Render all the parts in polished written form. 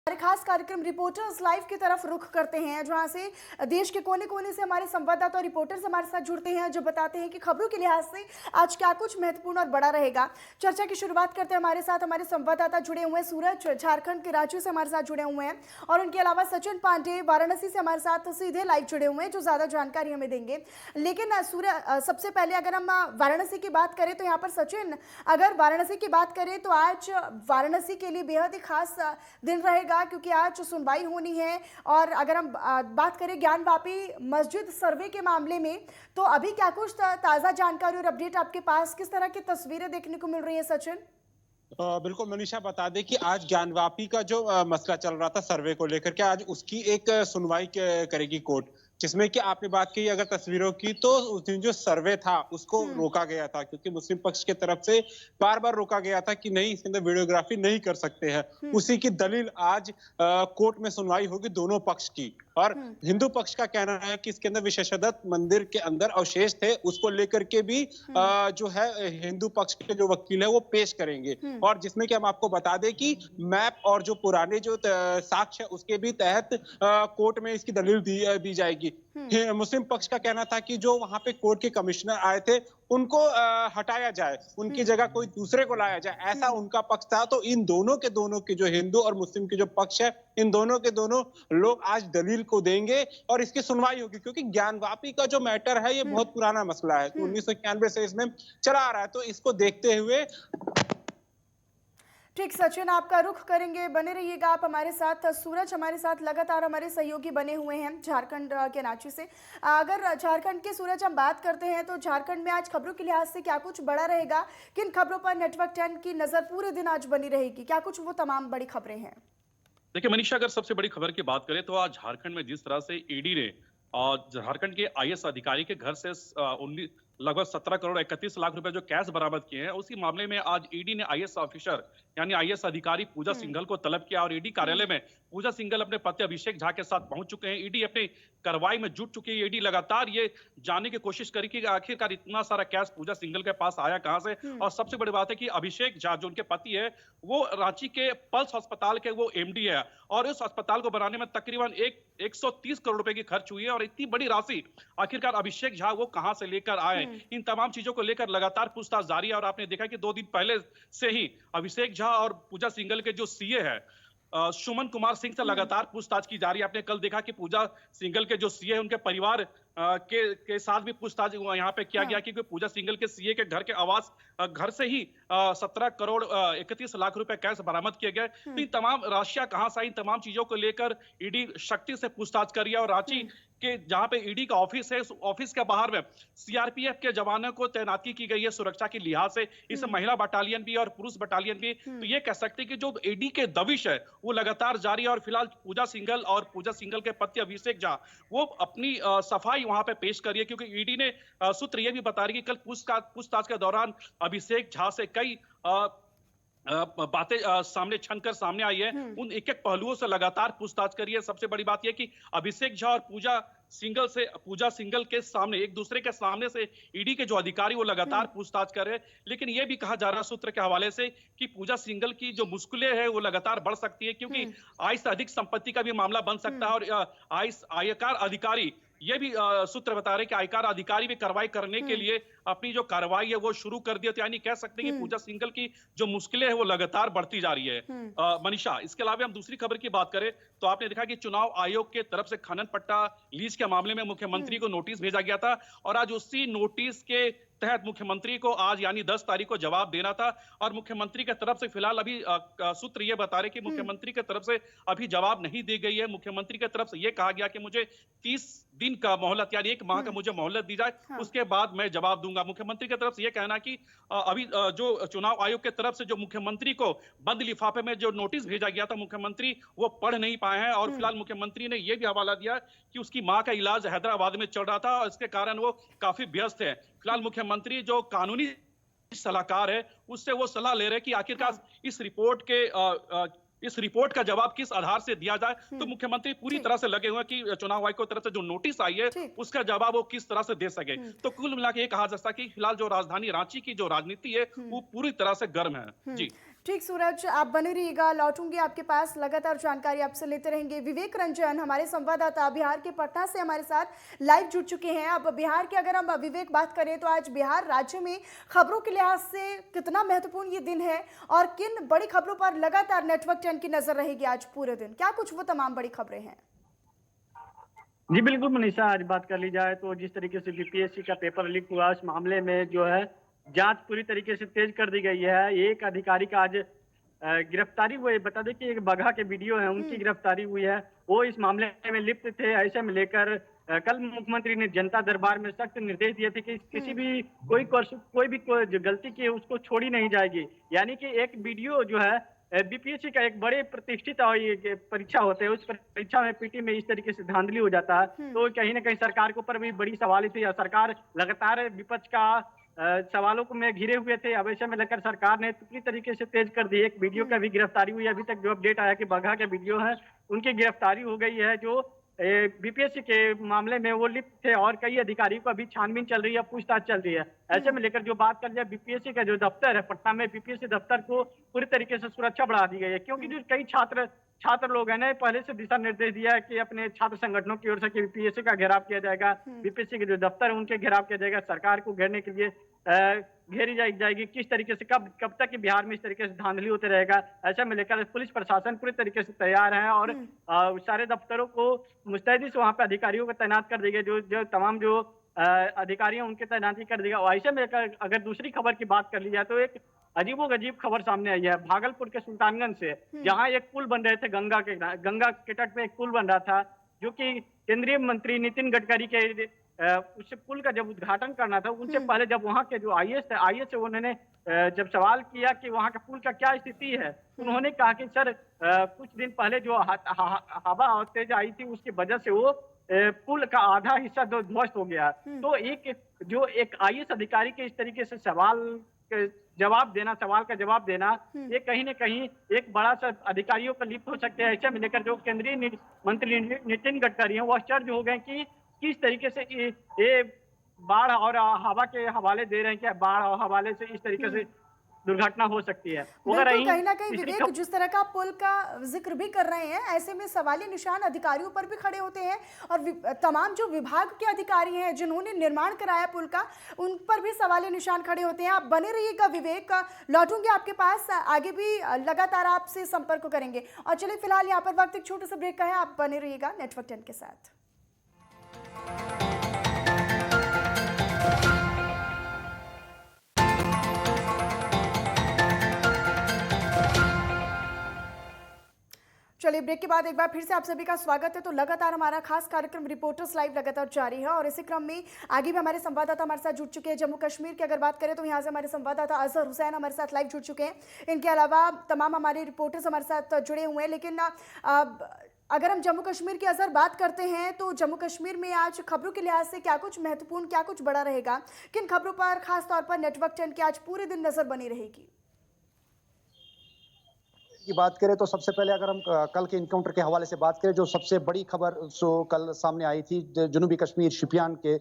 हमारे खास कार्यक्रम रिपोर्टर्स लाइव की तरफ रुख करते हैं, जहां से देश के कोने कोने से हमारे संवाददाता और रिपोर्टर्स हमारे साथ जुड़ते हैं, जो बताते हैं कि खबरों के लिहाज से आज क्या कुछ महत्वपूर्ण और बड़ा रहेगा। चर्चा की शुरुआत करते हैं हमारे साथ हमारे संवाददाता जुड़े हुए हैं, सूरज झारखंड के रांची से हमारे साथ जुड़े हुए हैं, और उनके अलावा सचिन पांडे वाराणसी से हमारे साथ सीधे लाइव जुड़े हुए हैं, जो ज्यादा जानकारी हमें देंगे। लेकिन सूरज, सबसे पहले अगर हम वाराणसी की बात करें तो यहाँ पर सचिन, अगर वाराणसी की बात करें तो आज वाराणसी के लिए बेहद ही खास दिन रहेगा, क्योंकि आज सुनवाई होनी है। और अगर हम बात करें ज्ञानवापी मस्जिद सर्वे के मामले में, तो अभी क्या कुछ ताजा जानकारी और अपडेट आपके पास, किस तरह की तस्वीरें देखने को मिल रही है सचिन? बिल्कुल मनीषा, बता दें कि आज ज्ञानवापी का जो मसला चल रहा था सर्वे को लेकर के, आज उसकी एक सुनवाई करेगी कोर्ट, जिसमें कि आपने बात की अगर तस्वीरों की, तो उस दिन जो सर्वे था उसको रोका गया था, क्योंकि मुस्लिम पक्ष की तरफ से बार बार रोका गया था कि नहीं, इसके अंदर वीडियोग्राफी नहीं कर सकते हैं। उसी की दलील आज कोर्ट में सुनवाई होगी दोनों पक्ष की। और हिंदू पक्ष का कहना है कि इसके अंदर विशेषाधिकृत मंदिर के अंदर अवशेष थे, उसको लेकर के भी जो है हिंदू पक्ष के जो वकील है वो पेश करेंगे। और जिसमें कि हम आपको बता दें कि मैप और जो पुराने जो साक्ष्य उसके भी तहत कोर्ट में इसकी दलील दी जाएगी। मुस्लिम पक्ष का कहना था कि जो वहां पे कोर्ट के कमिश्नर आए थे उनको हटाया जाए, उनकी जगह कोई दूसरे को लाया जाए, ऐसा उनका पक्ष था। तो इन दोनों के जो हिंदू और मुस्लिम के जो पक्ष है, इन दोनों के दोनों लोग आज दलील को देंगे और इसकी सुनवाई होगी, क्योंकि ज्ञानवापी का जो मैटर है ये बहुत पुराना मसला है, 1991 से इसमें चला आ रहा है। तो इसको देखते हुए ठीक सचिन, आपका रुख करेंगे, बने रहिएगा आप हमारे साथ। सूरज हमारे साथ लगातार हमारे सहयोगी बने हुए हैं झारखंड के रांची से। अगर झारखंड के सूरज हम बात करते हैं तो झारखंड में आज खबरों के लिहाज से क्या कुछ बड़ा रहेगा, किन खबरों पर नेटवर्क 10 की नजर पूरे दिन आज बनी रहेगी, क्या कुछ वो तमाम बड़ी खबरें हैं? देखिए मनीषा, अगर सबसे बड़ी खबर की बात करें तो आज झारखंड में जिस तरह से ईडी ने झारखंड के आईएएस अधिकारी के घर से लगभग 17 करोड़ 31 लाख रुपए जो कैश बरामद किए हैं, उसी मामले में आज ईडी ने आईएएस ऑफिसर यानी आईएएस अधिकारी पूजा सिंघल को तलब किया। और ईडी कार्यालय में पूजा सिंघल अपने पति अभिषेक झा के साथ पहुंच चुके हैं। ईडी अपनी कार्रवाई में जुट चुकी है। ईडी लगातार ये जानने की कोशिश करी कि आखिरकार इतना सारा कैश पूजा सिंघल के पास आया कहां से। और सबसे बड़ी बात है कि अभिषेक झा जो उनके पति है, वो रांची के पल्स अस्पताल के वो एमडी है, और इस अस्पताल को बनाने में तकरीबन 130 करोड़ रुपए की खर्च हुई है। और इतनी बड़ी राशि आखिरकार अभिषेक झा वो कहां से लेकर आए, इन तमाम चीजों को लेकर लगातार पूछताछ जारी है। और आपने देखा कि 2 दिन पहले से ही अभिषेक झा और पूजा सिंघल के जो सीए है सुमन कुमार सिंह से लगातार पूछताछ की जा रही है। आपने कल देखा कि पूजा सिंघल के जो सीए है उनके परिवार के साथ भी पूछताछ यहाँ पे किया गया, क्योंकि पूजा सिंघल के सीए के घर के आवास घर से ही 17 करोड़ 31 लाख रुपए कैश बरामद किए गए। तो इन तमाम राशियां कहां से आई, इन तमाम चीजों को लेकर ईडी शक्ति से पूछताछ कर रही है। और रांची के जहां पे ईडी का ऑफिस है, उस ऑफिस के बाहर में सीआरपीएफ के जवानों को तैनाती की गई है सुरक्षा के लिहाज से। इसमें महिला बटालियन भी और पुरुष बटालियन भी। तो ये कह सकते हैं कि जो ईडी के दबिश है वो लगातार जारी है। और फिलहाल पूजा सिंघल और पूजा सिंघल के पति अभिषेक झा वो अपनी सफाई वहां पे पेश करी है, क्योंकि ईडी ने सूत्र ये भी बता रही कि कल पूछताछ के दौरान अभिषेक झा से कई बातें सामने आई है। उन एक एक पहलुओं से लगातार पूछताछ करी है। सबसे बड़ी बात यह कि अभिषेक झा और पूजा सिंघल के सामने, एक दूसरे के सामने से ईडी के जो अधिकारी वो लगातार पूछताछ कर रहे हैं। लेकिन यह भी कहा जा रहा है सूत्र के हवाले से कि पूजा सिंघल की जो मुश्किलें है वो लगातार बढ़ सकती है, क्योंकि आय से अधिक संपत्ति का भी मामला बन सकता है। और आयकर अधिकारी ये भी सूत्र बता रहे कि आयकर अधिकारी भी कार्रवाई करने के लिए अपनी जो कार्रवाई है वो शुरू कर दिया। तो यानी कह सकते हैं कि पूजा सिंघल की जो मुश्किलें है वो लगातार बढ़ती जा रही है। मनीषा, इसके अलावा हम दूसरी खबर की बात करें तो आपने देखा कि चुनाव आयोग के तरफ से खनन पट्टा लीज के मामले में मुख्यमंत्री को नोटिस भेजा गया था। और आज उसी नोटिस के तहत मुख्यमंत्री को आज यानी 10 तारीख को जवाब देना था। और मुख्यमंत्री की तरफ से फिलहाल अभी सूत्र ये बता रहे कि मुख्यमंत्री की तरफ से अभी जवाब नहीं दी गई है। मुख्यमंत्री की तरफ से ये कहा गया कि मुझे 30 दिन का मोहलत यानी 1 माह का मुझे मोहलत दी जाए, उसके बाद मैं जवाब दूंगा। मुख्यमंत्री की तरफ से ये कहना कि अभी जो चुनाव आयोग की तरफ से जो मुख्यमंत्री को बंद लिफाफे में जो नोटिस भेजा गया था, मुख्यमंत्री वो पढ़ नहीं पाए हैं। और फिलहाल मुख्यमंत्री ने यह भी हवाला दिया कि उसकी मां का इलाज हैदराबाद में चल रहा था और इसके कारण वो काफी व्यस्त है। फिलहाल मुख्यमंत्री जो कानूनी सलाहकार है उससे वो सलाह ले रहे हैं कि आखिरकार इस रिपोर्ट का जवाब किस आधार से दिया जाए। तो मुख्यमंत्री पूरी तरह से लगे हुए हैं कि चुनाव आयोग की तरफ से जो नोटिस आई है उसका जवाब वो किस तरह से दे सके। तो कुल मिला के ये कहा जा सकता है कि फिलहाल जो राजधानी रांची की जो राजनीति है वो पूरी तरह से गर्म है। जी ठीक सूरज, आप बने रहिएगा, लौटूंगी आपके पास, लगातार जानकारी आपसे लेते रहेंगे। विवेक रंजन हमारे संवाददाता बिहार के पटना से हमारे साथ लाइव जुड़ चुके हैं। अब बिहार की अगर हम विवेक बात करें तो आज बिहार राज्य में खबरों के लिहाज से कितना महत्वपूर्ण ये दिन है और किन बड़ी खबरों पर लगातार नेटवर्क 10 की नजर रहेगी आज पूरे दिन, क्या कुछ वो तमाम बड़ी खबरें हैं? जी बिल्कुल मनीषा, आज बात कर ली जाए तो जिस तरीके से बीपीएससी का पेपर लीक हुआ इस मामले में जो है जांच पूरी तरीके से तेज कर दी गई है। एक अधिकारी का आज गिरफ्तारी हुई। बता दें कि एक बगहा के वीडियो है, उनकी गिरफ्तारी हुई है। वो इस मामले में लिप्त थे। ऐसे में लेकर कल मुख्यमंत्री ने जनता दरबार में सख्त निर्देश दिए थे कि किसी भी कोई भी जो गलती की है उसको छोड़ी नहीं जाएगी। यानी कि एक वीडियो जो है बीपीएससी का एक बड़े प्रतिष्ठित और ये परीक्षा होते हैं, उस परीक्षा में पीटी में इस तरीके से धांधली हो जाता है तो कहीं ना कहीं सरकार के ऊपर भी बड़ी सवाल थी। सरकार लगातार विपक्ष का सवालों को में घिरे हुए थे। अब ऐसे में लेकर सरकार ने पूरी तरीके से तेज कर दी। एक वीडियो का भी गिरफ्तारी हुई। अभी तक जो अपडेट आया कि बगहा के वीडियो है उनकी गिरफ्तारी हो गई है जो बीपीएससी के मामले में वो लिप्त थे और कई अधिकारियों को अभी छानबीन चल रही है, पूछताछ चल रही है। ऐसे में लेकर जो बात कर जाए बीपीएससी का जो दफ्तर है पटना में, बीपीएससी दफ्तर को पूरी तरीके से सुरक्षा बढ़ा दी गई है क्योंकि जो कई छात्र लोग हैं ना, पहले से दिशा निर्देश दिया है कि अपने छात्र संगठनों की ओर से कि बीपीएससी का घेराव किया जाएगा, बीपीएससी के जो दफ्तर है उनके घेराव किया जाएगा। सरकार को घेरने के लिए घेरी जाएगी। किस तरीके से कब तक बिहार में इस तरीके से धांधली होते रहेगा, ऐसा में लेकर पुलिस प्रशासन पूरी तरीके से तैयार है और सारे दफ्तरों को मुस्तैदी से वहां पे अधिकारियों को तैनात कर देंगे। जो तमाम जो अधिकारी हैं उनकी तैनाती कर देगा। और ऐसे में अगर दूसरी खबर की बात कर ली जाए तो एक अजीबोगरीब खबर सामने आई है भागलपुर के सुल्तानगंज से, जहां एक पुल बन रहे थे गंगा के तट पे एक पुल बन रहा था जो कि केंद्रीय मंत्री नितिन गडकरी के उस पुल का जब उद्घाटन करना था उनसे पहले जब वहां के जो आईएएस से उन्होंने जब सवाल किया कि वहां का पुल का क्या स्थिति है, उन्होंने कहा कि सर कुछ दिन पहले जो हवा और तेज आई थी उसकी वजह से वो पुल का आधा हिस्सा ध्वस्त हो गया। तो एक आईएएस अधिकारी के इस तरीके से सवाल का जवाब देना ये कहीं ना कहीं एक बड़ा सा अधिकारियों का लिप्त हो सकते हैं। ऐसे में लेकर जो केंद्रीय मंत्री नितिन गडकरी हैं वो आश्चर्य हो गए कि किस तरीके से ये बाढ़ और हवा के हवाले दे रहे हैं कि बाढ़ और हवाले से इस तरीके से दुर्घटना हो सकती है। बिल्कुल, कहीं ना कहीं विवेक जिस तरह का पुल का जिक्र भी कर रहे हैं, ऐसे में सवालिया निशान अधिकारियों पर भी खड़े होते हैं और तमाम जो विभाग के अधिकारी हैं जिन्होंने निर्माण कराया पुल का, उन पर भी सवालिया निशान खड़े होते हैं। आप बने रहिएगा विवेक, लौटूंगी आपके पास, आगे भी लगातार आपसे संपर्क करेंगे। और चलिए फिलहाल यहाँ पर वक्त एक छोटे से ब्रेक का है, आप बने रहिएगा नेटवर्क 10 के साथ। चलिए ब्रेक के बाद एक बार फिर से आप सभी का स्वागत है। तो लगातार हमारा खास कार्यक्रम रिपोर्टर्स लाइव लगातार जारी है और इसी क्रम में आगे भी हमारे संवाददाता हमारे साथ जुड़ चुके हैं। जम्मू कश्मीर की अगर बात करें तो यहाँ से हमारे संवाददाता अजहर हुसैन हमारे साथ लाइव जुड़ चुके हैं। इनके अलावा तमाम हमारे रिपोर्टर्स हमारे साथ जुड़े हुए हैं। लेकिन अगर हम जम्मू कश्मीर की अजहर बात करते हैं तो जम्मू कश्मीर में आज खबरों के लिहाज से क्या कुछ महत्वपूर्ण, क्या कुछ बड़ा रहेगा, किन खबरों पर खासतौर पर नेटवर्क 10 की आज पूरे दिन नजर बनी रहेगी? की बात करें तो सबसे पहले अगर हम कल के इनकाउंटर के हवाले से बात करें, जो सबसे बड़ी खबर कल सामने आई थी जनूबी कश्मीर शिपियान के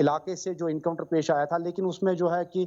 इलाके से जो इनकाउंटर पेश आया था, लेकिन उसमें जो है कि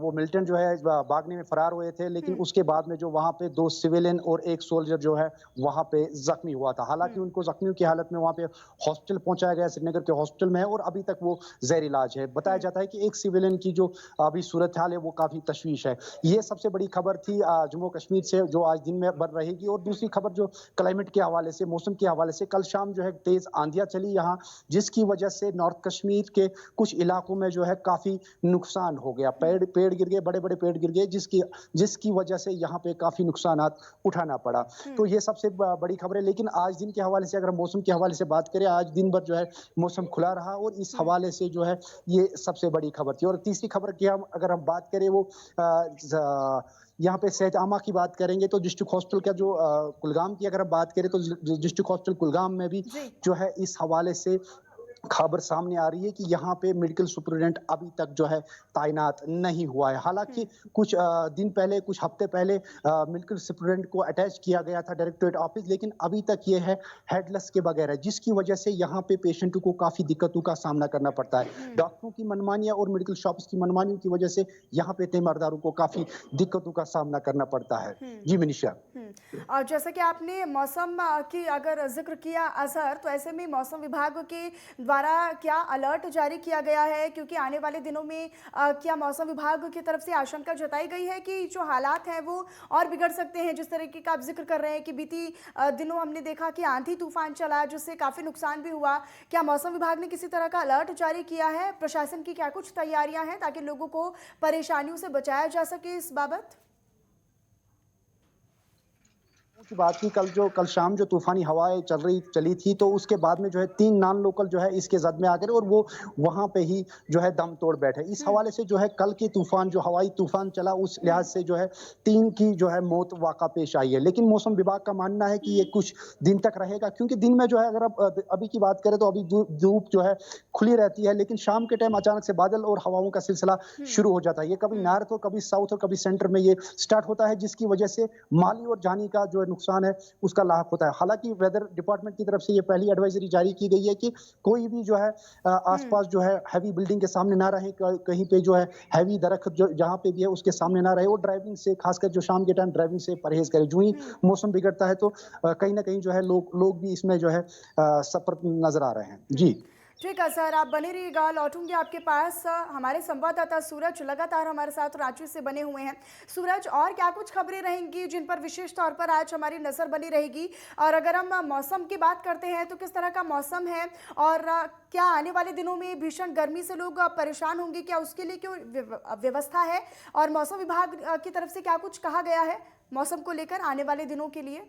वो मिलिटेंट जो है भागने में फरार हुए थे, लेकिन उसके बाद में जो वहां पे 2 सिविलियन और 1 सोल्जर जो है वहां पे जख्मी हुआ था। हालांकि उनको जख्मियों की हालत में वहां पे हॉस्पिटल पहुंचाया गया, श्रीनगर के हॉस्पिटल में है और अभी तक वो ज़ेर इलाज है। बताया जाता है कि एक सिविलियन की जो अभी सूरत हाल है वो काफी तशवीश है। ये सबसे बड़ी खबर थी जम्मू कश्मीर से जो आज दिन में बढ़ रहेगी। और दूसरी खबर जो क्लाइमेट के हवाले से, मौसम के हवाले से, कल शाम जो है तेज आंधियां चली यहाँ, जिसकी वजह से नॉर्थ कश्मीर के कुछ इलाकों में जो है काफी नुकसान हो गया। पेड़ गिर गए, बड़े बड़े पेड़ गिर गए, जिसकी वजह से यहाँ पे काफी नुकसानात उठाना पड़ा। तो ये सबसे बड़ी खबर है। लेकिन आज दिन के हवाले से अगर मौसम के हवाले से बात करें, आज दिन भर जो है मौसम खुला रहा और इस हवाले से जो है ये सबसे बड़ी खबर थी। और तीसरी खबर की अगर हम बात करें वो यहाँ पे सेहत आमा की बात करेंगे तो डिस्ट्रिक्ट हॉस्पिटल का जो कुलगाम की अगर हम बात करें तो डिस्ट्रिक्ट हॉस्पिटल कुलगाम में भी जो है इस हवाले से खबर सामने आ रही है कि यहाँ पे मेडिकल सुपरिटेंडेंट अभी तक जो है तैनात नहीं हुआ है। हालांकि कुछ दिन पहले, कुछ हफ्ते पहले मेडिकल सुपरिटेंडेंट को अटैच किया गया था डायरेक्टरेट ऑफिस, लेकिन अभी तक ये है हेडलेस के बगैर है, जिसकी वजह से यहाँ पे पेशेंटों को काफी दिक्कतों का सामना करना पड़ता है। डॉक्टरों की मनमानियां और मेडिकल शॉप्स की मनमानियों की वजह से यहाँ पे तीमारदारों को काफी दिक्कतों का सामना करना पड़ता है। जी मनीषा। और जैसा कि आपने मौसम की अगर जिक्र किया असर, तो ऐसे में मौसम विभाग के द्वारा क्या अलर्ट जारी किया गया है, क्योंकि आने वाले दिनों में क्या मौसम विभाग की तरफ से आशंका जताई गई है कि जो हालात हैं वो और बिगड़ सकते हैं? जिस तरीके का आप जिक्र कर रहे हैं कि बीती दिनों हमने देखा कि आंधी तूफान चला जिससे काफ़ी नुकसान भी हुआ, क्या मौसम विभाग ने किसी तरह का अलर्ट जारी किया है? प्रशासन की क्या कुछ तैयारियां हैं ताकि लोगों को परेशानियों से बचाया जा सके इस बाबत? की बात की, कल शाम जो तूफानी हवाएं चली थी, तो उसके बाद में जो है 3 नॉन लोकल जो है इसके जद में आ गए और वो वहां पे ही जो है दम तोड़ बैठे। इस हवाले से जो है कल के तूफान, जो हवाई तूफान चला, उस लिहाज से जो है 3 की जो है मौत वाक़ा पेश आई है। लेकिन मौसम विभाग का मानना है कि ये कुछ दिन तक रहेगा, क्योंकि दिन में जो है, अगर आप अभी की बात करें तो अभी धूप जो है खुली रहती है, लेकिन शाम के टाइम अचानक से बादल और हवाओं का सिलसिला शुरू हो जाता है। ये कभी नॉर्थ और कभी साउथ और कभी सेंटर में ये स्टार्ट होता है, जिसकी वजह से माली और जानी का जो नुकसान है उसका लाभ होता है। हालांकि वेदर डिपार्टमेंट की तरफ से ये पहली एडवाइजरी जारी की गई है कि कोई भी जो है आसपास जो है हैवी बिल्डिंग के सामने ना रहे, कहीं पे जो है हैवी दरख्त जो जहां पे भी है उसके सामने ना रहे, और ड्राइविंग से, खासकर जो शाम के टाइम ड्राइविंग से परहेज करे। जो ही मौसम बिगड़ता है तो कहीं ना कहीं जो है लोग भी इसमें जो है सतर्क नजर आ रहे हैं। जी ठीक है सर, आप बने रहिएगा, लौटूंगी आपके पास। हमारे संवाददाता सूरज लगातार हमारे साथ रांची से बने हुए हैं। सूरज, और क्या कुछ खबरें रहेंगी जिन पर विशेष तौर पर आज हमारी नज़र बनी रहेगी? और अगर हम मौसम की बात करते हैं तो किस तरह का मौसम है, और क्या आने वाले दिनों में भीषण गर्मी से लोग परेशान होंगे? क्या उसके लिए क्यों व्यवस्था है, और मौसम विभाग की तरफ से क्या कुछ कहा गया है मौसम को लेकर आने वाले दिनों के लिए?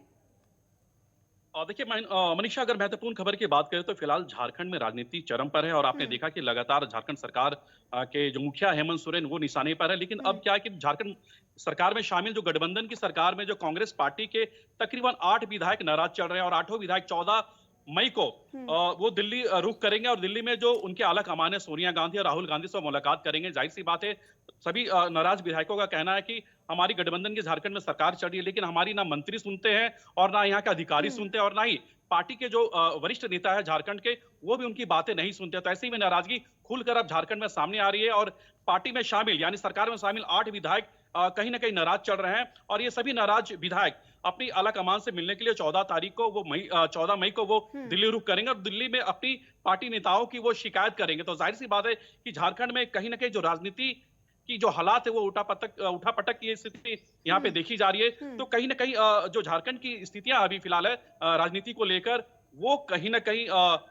देखिए मनीषा, अगर महत्वपूर्ण खबर की बात करें तो फिलहाल झारखंड में राजनीति चरम पर है और आपने देखा कि लगातार झारखंड सरकार के जो मुखिया हेमंत सोरेन वो निशाने पर है। लेकिन अब क्या है कि झारखंड सरकार में शामिल जो गठबंधन की सरकार में जो कांग्रेस पार्टी के तकरीबन 8 विधायक नाराज चल रहे हैं, और 8 विधायक 14 मई को वो दिल्ली रुख करेंगे, और दिल्ली में जो उनके आला कमान है सोनिया गांधी और राहुल गांधी से मुलाकात करेंगे। जाहिर सी बात है, सभी नाराज विधायकों का कहना है कि हमारी गठबंधन की झारखंड में सरकार चल रही है, लेकिन हमारी ना मंत्री सुनते हैं और ना यहाँ के अधिकारी सुनते हैं, और ना ही पार्टी के जो वरिष्ठ नेता है झारखंड के, वो भी उनकी बातें नहीं सुनते। तो ऐसे में नाराजगी खुलकर अब झारखंड में सामने आ रही है, और पार्टी में शामिल यानी सरकार में शामिल 8 विधायक कहीं ना कहीं नाराज चल रहे हैं। और ये सभी नाराज विधायक अपनी आला कमान से मिलने के लिए 14 मई को वो दिल्ली रुख करेंगे, और दिल्ली में अपनी पार्टी नेताओं की वो शिकायत करेंगे। तो जाहिर सी बात है कि झारखंड में कहीं ना कहीं जो राजनीति की जो हालात है वो उठापटक की स्थिति यहाँ पे देखी जा रही है। तो कहीं ना कहीं जो झारखंड की स्थितियां अभी फिलहाल है राजनीति को लेकर, वो कहीं ना कहीं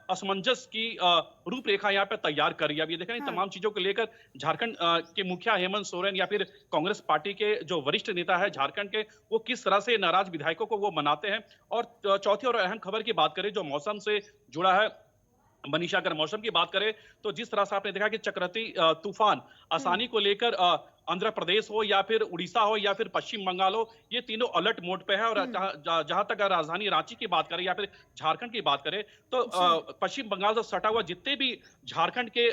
असमंजस की रूपरेखा यहाँ पे तैयार कर रही है। अब ये देखें, तमाम चीजों को लेकर झारखंड के मुखिया हेमंत सोरेन या फिर कांग्रेस पार्टी के जो वरिष्ठ नेता है झारखंड के, वो किस तरह से नाराज विधायकों को वो मनाते हैं। और चौथी और अहम खबर की बात करें जो मौसम से जुड़ा है मनीषा, अगर मौसम की बात करें तो जिस तरह से आपने देखा कि चक्रवाती तूफान आसानी को लेकर आंध्र प्रदेश हो या फिर उड़ीसा हो या फिर पश्चिम बंगाल हो, ये तीनों अलर्ट मोड पे है। और जहां तक राजधानी रांची की बात करें या फिर झारखंड की बात करें तो पश्चिम बंगाल से सटा हुआ जितने भी झारखंड के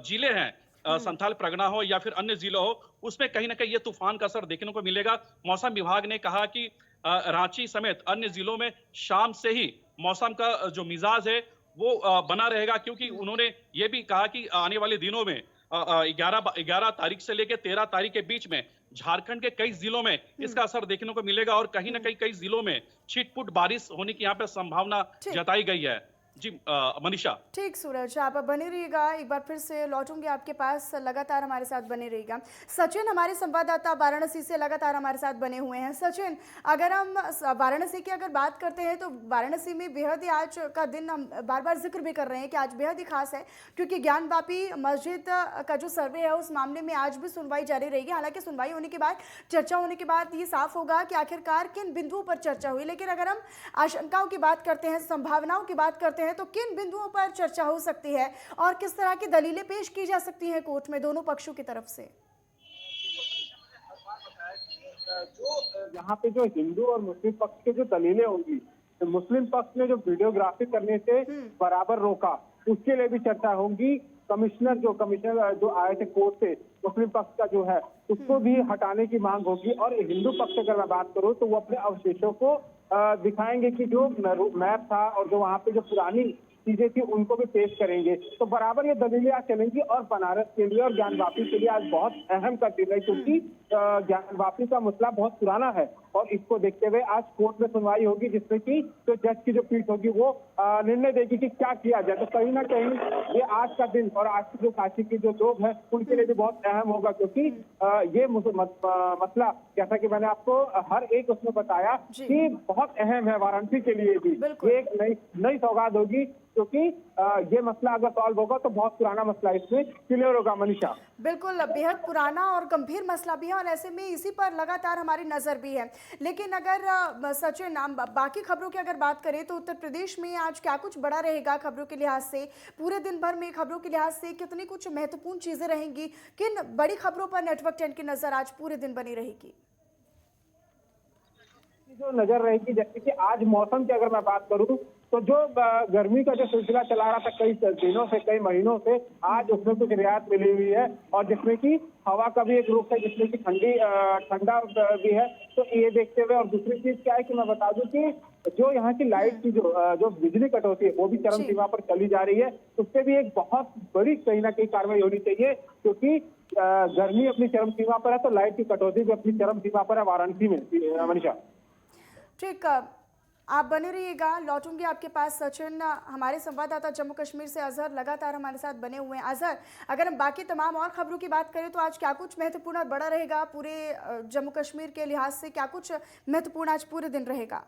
जिले हैं, संथाल परगना हो या फिर अन्य जिले हो, उसमें कहीं ना कहीं ये तूफान का असर देखने को मिलेगा। मौसम विभाग ने कहा कि रांची समेत अन्य जिलों में शाम से ही मौसम का जो मिजाज है वो बना रहेगा, क्योंकि उन्होंने ये भी कहा कि आने वाले दिनों में 11 तारीख से लेकर 13 तारीख के बीच में झारखंड के कई जिलों में इसका असर देखने को मिलेगा, और कहीं ना कहीं कई जिलों में छिटपुट बारिश होने की यहाँ पे संभावना जताई गई है। जी मनीषा। ठीक सूरज, आप बने रहिएगा, एक बार फिर से लौटूंगे आपके पास, लगातार हमारे साथ बने रहिएगा। सचिन हमारे संवाददाता वाराणसी से लगातार हमारे साथ बने हुए हैं। सचिन, अगर हम वाराणसी की अगर बात करते हैं तो वाराणसी में बेहद ही आज का दिन हम बार बार जिक्र भी कर रहे हैं कि आज बेहद ही खास है, क्योंकि ज्ञानवापी मस्जिद का जो सर्वे है उस मामले में आज भी सुनवाई जारी रहेगी। हालांकि सुनवाई होने के बाद, चर्चा होने के बाद ये साफ होगा कि आखिरकार किन बिंदुओं पर चर्चा हुई। लेकिन अगर हम आशंकाओं की बात करते हैं, संभावनाओं की बात करते हैं, तो किन बिंदुओं पर चर्चा हो सकती है और किस तरह की दलीलें पेश की जा सकती हैं कोर्ट में दोनों पक्षों की तरफ से? जो यहाँ पे जो हिंदू और मुस्लिम पक्ष के जो दलीलें होंगी, तो मुस्लिम पक्ष ने जो वीडियोग्राफी करने से बराबर रोका, उसके लिए भी चर्चा होगी। कमिश्नर जो आए थे कोर्ट से, मुस्लिम पक्ष का जो है उसको भी हटाने की मांग होगी। और हिंदू पक्ष अगर मैं बात करूं तो वो अपने अवशेषों को दिखाएंगे कि जो मैप था और जो वहां पे जो पुरानी चीजें थी उनको भी पेश करेंगे। तो बराबर ये दलीलें आज चलेंगी। और बनारस के लिए और ज्ञानवापी के लिए आज बहुत अहम का दिन है, क्योंकि ज्ञानवापी का मसला बहुत पुराना है और इसको देखते हुए आज कोर्ट में सुनवाई होगी, जिसमें कि जो जज की जो पीठ होगी वो निर्णय देगी कि क्या किया जाए। तो कहीं ना कहीं ये आज का दिन और आज की जो काशी के जो लोग हैं उनके लिए भी बहुत अहम होगा, क्योंकि ये मसला जैसा कि मैंने आपको हर एक उसमें बताया कि बहुत अहम है वाराणसी के लिए भी। ये एक नई सौगात होगी, क्योंकि ये मसला अगर सॉल्व होगा तो बहुत पुराना मसला इसमें क्लियर होगा। मनीषा, बिल्कुल, बेहद पुराना और गंभीर मसला भी है और ऐसे में इसी पर लगातार हमारी नज़र भी है। लेकिन अगर सचिन बाकी खबरों की अगर बात करें तो उत्तर प्रदेश में आज क्या कुछ बड़ा रहेगा खबरों के लिहाज से? पूरे दिन भर में खबरों के लिहाज से कितनी कुछ महत्वपूर्ण चीज़ें रहेंगी? किन बड़ी खबरों पर नेटवर्क 10 की नज़र आज पूरे दिन बनी रहेगी? जो नजर रहेगी, जैसे कि आज मौसम की अगर मैं बात करूं तो जो गर्मी का जो सिलसिला चला रहा था कई दिनों से, कई महीनों से, आज उसमें कुछ रियायत मिली हुई है। और जिसमें कि हवा का भी एक रुख है, जिसमें कि ठंडा भी है। तो ये देखते हुए, और दूसरी चीज क्या है कि मैं बता दूं कि जो यहाँ की लाइट की जो बिजली कटौती है वो भी चरम सीमा पर चली जा रही है। उससे भी एक बहुत बड़ी कहीं ना कहीं कार्रवाई होनी चाहिए, क्योंकि गर्मी अपनी चरम सीमा पर है तो लाइट की कटौती भी अपनी चरम सीमा पर है वाराणसी में। मनीषा, ठीक, आप बने रहिएगा, लौटूंगी आपके पास। सचिन, हमारे संवाददाता जम्मू कश्मीर से अजहर लगातार हमारे साथ बने हुए हैं। अजहर, अगर हम बाकी तमाम और खबरों की बात करें तो आज क्या कुछ महत्वपूर्ण और बड़ा रहेगा पूरे जम्मू कश्मीर के लिहाज से? क्या कुछ महत्वपूर्ण आज पूरे दिन रहेगा?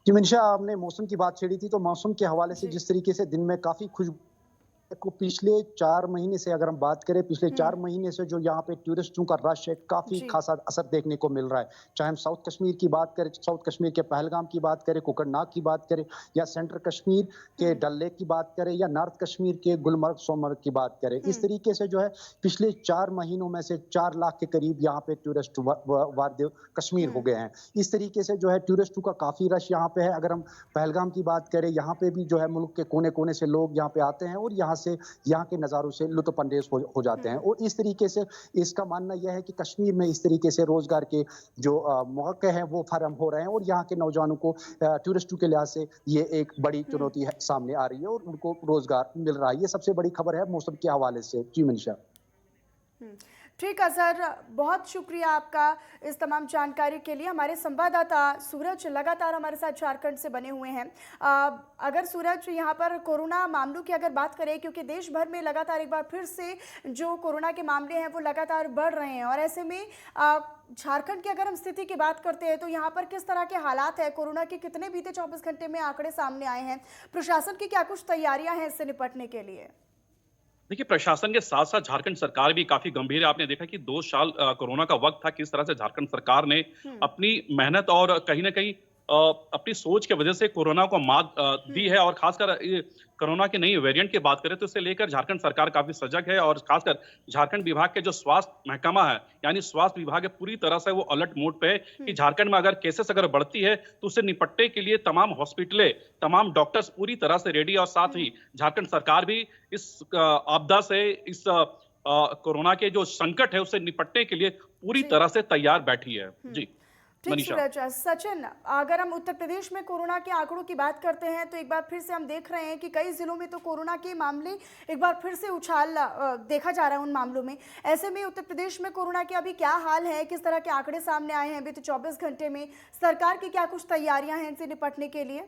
जी मनीषा, आपने मौसम की बात छेड़ी थी, तो मौसम के हवाले से जिस तरीके से दिन में काफी खुशबू को पिछले 4 महीने से अगर हम बात करें, पिछले 4 महीने से जो यहाँ पे टूरिस्टों का रश है, काफी खासा असर देखने को मिल रहा है। चाहे हम साउथ कश्मीर की बात करें, साउथ कश्मीर के पहलगाम की बात करें, कोकरनाग की बात करें, या सेंट्रल कश्मीर के डल लेक की बात करें, या नॉर्थ कश्मीर के गुलमर्ग सोनमर्ग की बात करें। इस तरीके से जो है पिछले 4 महीनों में से 4 लाख के करीब यहाँ पे टूरिस्ट वाद्य कश्मीर हो गए हैं। इस तरीके से जो है टूरिस्टों का काफी रश यहाँ पे है। अगर हम पहलगाम की बात करें, यहाँ पे भी जो है मुल्क के कोने कोने से लोग यहाँ पे आते हैं और यहाँ के नज़ारों से लुत्फ़अंदेज़ हो जाते हैं। और इस तरीके से इसका मानना यह है कि कश्मीर में इस तरीके से रोजगार के जो मौके हैं वो फराहम हो रहे हैं और यहाँ के नौजवानों को टूरिस्टों के लिहाज से ये एक बड़ी चुनौती है, सामने आ रही है और उनको रोजगार मिल रहा है। ये सबसे बड़ी खबर है मौसम के हवाले से। जी मनीषा। ठीक अजहर, बहुत शुक्रिया आपका इस तमाम जानकारी के लिए। हमारे संवाददाता सूरज लगातार हमारे साथ झारखंड से बने हुए हैं। अगर सूरज, यहाँ पर कोरोना मामलों की अगर बात करें, क्योंकि देश भर में लगातार एक बार फिर से जो कोरोना के मामले हैं वो लगातार बढ़ रहे हैं और ऐसे में झारखंड की अगर हम स्थिति की बात करते हैं तो यहाँ पर किस तरह के हालात है? कोरोना के कितने बीते 24 घंटे में आंकड़े सामने आए हैं? प्रशासन की क्या कुछ तैयारियां हैं इससे निपटने के लिए? देखिए, प्रशासन के साथ साथ झारखंड सरकार भी काफी गंभीर है। आपने देखा कि 2 साल कोरोना का वक्त था, किस तरह से झारखंड सरकार ने अपनी मेहनत और कहीं ना कहीं अपनी सोच की वजह से कोरोना को मात दी है। और खासकर कोरोना के नई वेरिएंट की बात करें तो इसे लेकर झारखंड सरकार काफी सजग है और खासकर झारखंड विभाग के जो स्वास्थ्य महकमा है, यानी स्वास्थ्य विभाग है, पूरी तरह से वो अलर्ट मोड पे है कि झारखंड में अगर केसेस अगर बढ़ती है तो उससे निपटने के लिए तमाम हॉस्पिटलें, तमाम डॉक्टर्स पूरी तरह से रेडी। और साथ ही झारखंड सरकार भी इस आपदा से, इस कोरोना के जो संकट है उससे निपटने के लिए पूरी तरह से तैयार बैठी है। जी ठीक सूरज। सचिन, अगर हम उत्तर प्रदेश में कोरोना के आंकड़ों की बात करते हैं तो एक बार फिर से हम देख रहे हैं कि कई जिलों में तो कोरोना के मामले एक बार फिर से उछाल देखा जा रहा है उन मामलों में। ऐसे में उत्तर प्रदेश में कोरोना के अभी क्या हाल है? किस तरह के आंकड़े सामने आए हैं बीते 24 घंटे में? सरकार की क्या कुछ तैयारियां हैं इनसे निपटने के लिए?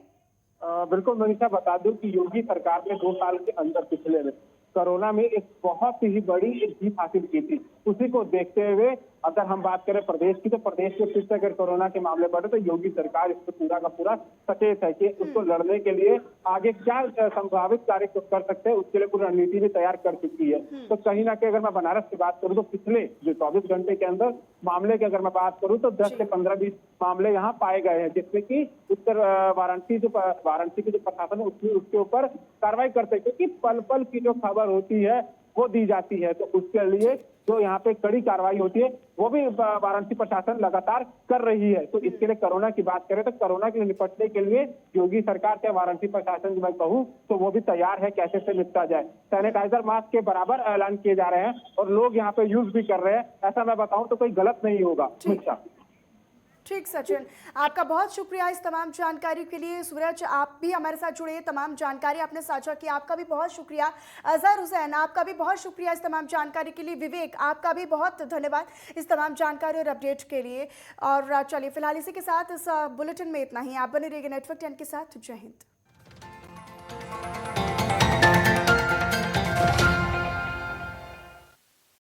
बिल्कुल मनीषा, बता दूं कि योगी सरकार ने 2 साल के अंदर पिछले में कोरोना में एक बहुत ही बड़ी जीत हासिल की थी। उसी को देखते हुए अगर हम बात करें प्रदेश की, तो प्रदेश में फिर से अगर कोरोना के मामले बढ़े तो योगी सरकार इस पर पूरा का पूरा सचेत है कि उसको लड़ने के लिए आगे क्या संभावित कार्य कर सकते हैं, उसके लिए पूरी रणनीति भी तैयार कर चुकी है। तो कहीं ना कहीं अगर मैं बनारस की बात करूँ तो पिछले जो 24 घंटे के अंदर मामले की अगर मैं बात करूँ तो 10 से 15-20 मामले यहाँ पाए गए हैं, जिसमें कि उत्तर वाराणसी की जो प्रशासन है उसके ऊपर कार्रवाई करते हैं, क्योंकि पल पल की जो खबर होती है वो दी जाती है। तो उसके लिए जो यहाँ पे कड़ी कार्रवाई होती है वो भी वाराणसी प्रशासन लगातार कर रही है। तो इसके लिए कोरोना की बात करें तो कोरोना के निपटने के लिए योगी सरकार से वाराणसी प्रशासन, मैं कहूँ तो वो भी तैयार है कैसे से निपटा जाए। सैनिटाइजर मास्क के बराबर ऐलान किए जा रहे हैं और लोग यहाँ पे यूज भी कर रहे हैं। ऐसा मैं बताऊं तो कोई गलत नहीं होगा। ठीक सचिन, आपका बहुत शुक्रिया इस तमाम जानकारी के लिए। सूरज, आप भी हमारे साथ जुड़े, तमाम जानकारी आपने साझा की, आपका भी बहुत शुक्रिया। अजहर हुसैन, आपका भी बहुत शुक्रिया इस तमाम जानकारी के लिए। विवेक, आपका भी बहुत धन्यवाद इस तमाम जानकारी और अपडेट के लिए। और चलिए फिलहाल इसी के साथ इस बुलेटिन में इतना ही। आप बने रहिए नेटवर्क 10 के साथ। जय हिंद।